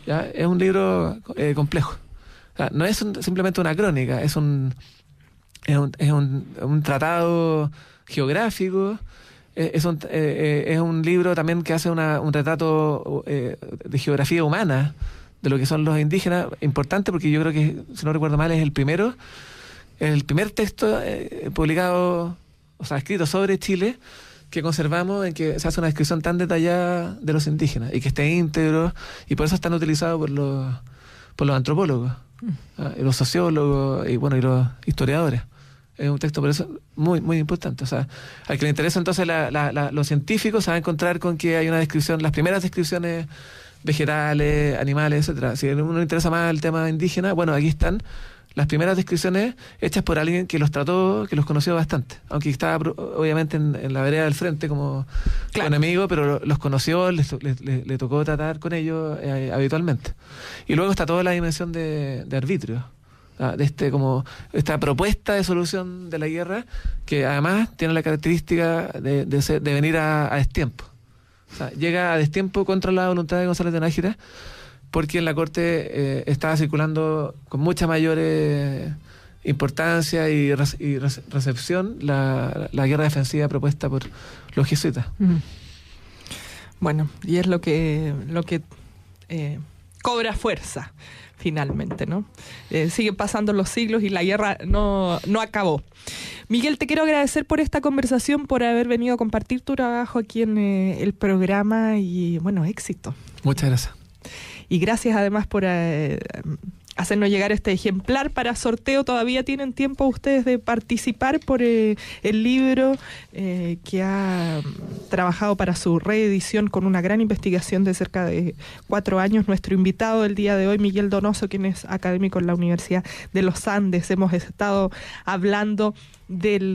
¿Ya? Es un libro complejo. O sea, no es simplemente una crónica, es un tratado geográfico, es un libro también que hace un retrato de geografía humana de lo que son los indígenas, importante porque yo creo que, si no recuerdo mal, es el primer texto publicado, o sea, escrito sobre Chile, que conservamos, en que se hace una descripción tan detallada de los indígenas y que esté íntegro, y por eso están utilizados por los antropólogos, y los sociólogos y los historiadores. Es un texto por eso muy, muy importante. O sea, al que le interesa entonces los científicos se va a encontrar con que hay una descripción, las primeras descripciones vegetales, animales, etcétera. Si a uno le interesa más el tema indígena, aquí están las primeras descripciones hechas por alguien que los trató, que los conoció bastante, aunque estaba obviamente en la vereda del frente como enemigo, pero los conoció, le tocó tratar con ellos habitualmente. Y luego está toda la dimensión de arbitrio, de como esta propuesta de solución de la guerra, que además tiene la característica de venir a destiempo. O sea, llega a destiempo contra la voluntad de González de Nájera, porque en la corte estaba circulando con mucha mayor importancia y recepción la guerra defensiva propuesta por los jesuitas. Bueno, y es lo que cobra fuerza finalmente, ¿no? Siguen pasando los siglos y la guerra no acabó. Miguel, te quiero agradecer por esta conversación, por haber venido a compartir tu trabajo aquí en el programa y, éxito. Muchas gracias. Y gracias además por hacernos llegar este ejemplar para sorteo. Todavía tienen tiempo ustedes de participar por el libro que ha trabajado para su reedición con una gran investigación de cerca de 4 años. Nuestro invitado del día de hoy, Miguel Donoso, quien es académico en la Universidad de los Andes. Hemos estado hablando del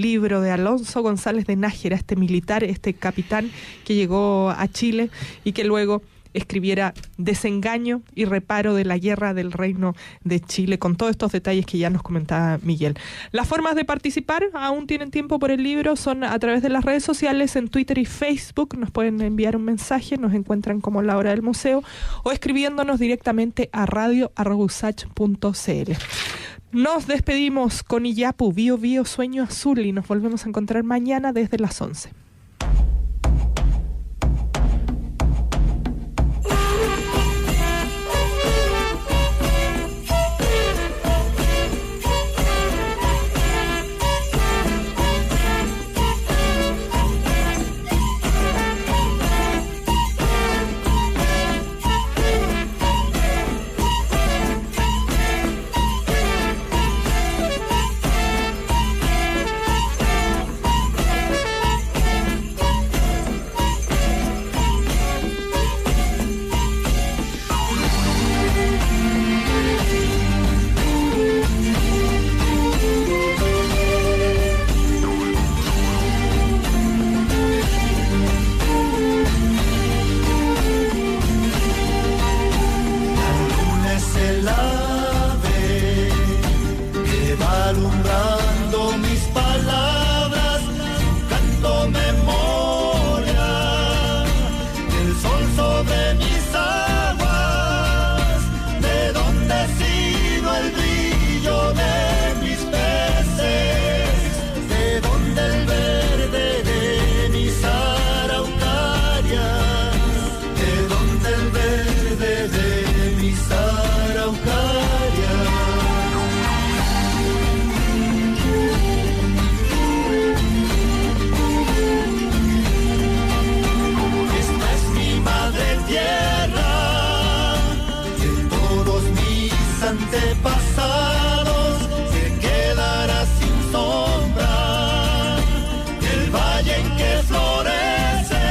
libro de Alonso González de Nájera, este militar, este capitán que llegó a Chile y que luego escribiera Desengaño y reparo de la guerra del Reino de Chile, con todos estos detalles que ya nos comentaba Miguel. Las formas de participar, aún tienen tiempo por el libro, son a través de las redes sociales, en Twitter y Facebook. Nos pueden enviar un mensaje, nos encuentran como La Hora del Museo, o escribiéndonos directamente a radio@usach.cl. Nos despedimos con Iyapu, Bio Bio Sueño Azul, y nos volvemos a encontrar mañana desde las 11. Antepasados se quedará sin sombra, el valle en que florece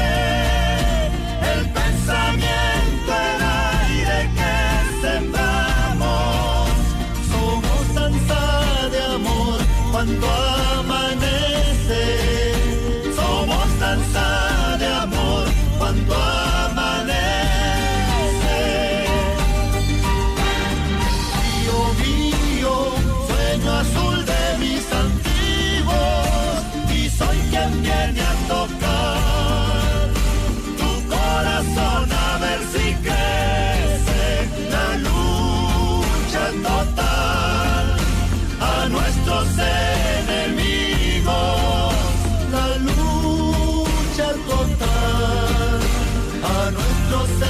el pensamiento, el aire que sembramos. Somos danza de amor cuando amanece, somos danza de amor cuando amanece. Azul de mis antiguos, y soy quien viene a tocar tu corazón a ver si crece la lucha total a nuestros enemigos, la lucha total a nuestros enemigos.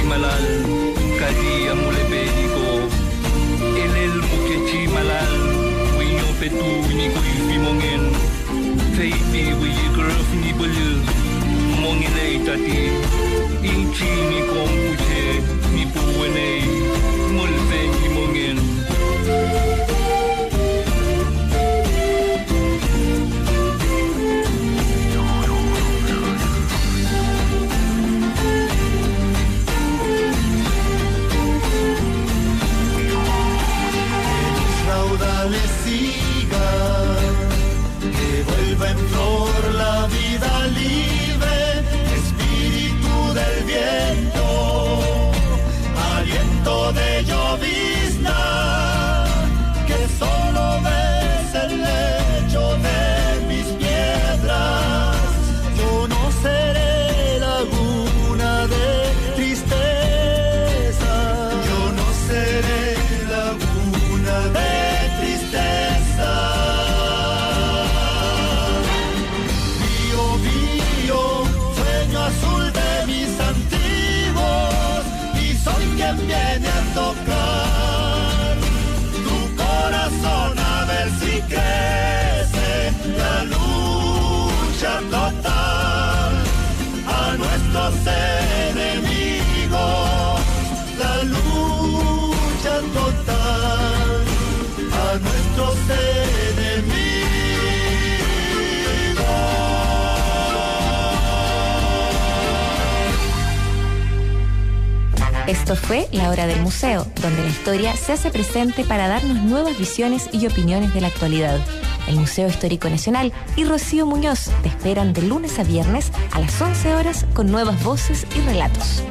Malal, Kadia Mulepedico, el Mukechi Malal, Wino Petu, Nico Fimongen, Feiti, Wigraf Nibulu, Mongile Tati, Inchi Nikombuche, Nipuene, Mulfe Nimongen. Siga, que vuelva en flor la vida libre, espíritu del viento. Esto fue La Hora del Museo, donde la historia se hace presente para darnos nuevas visiones y opiniones de la actualidad. El Museo Histórico Nacional y Rocío Muñoz te esperan de lunes a viernes a las 11 horas con nuevas voces y relatos.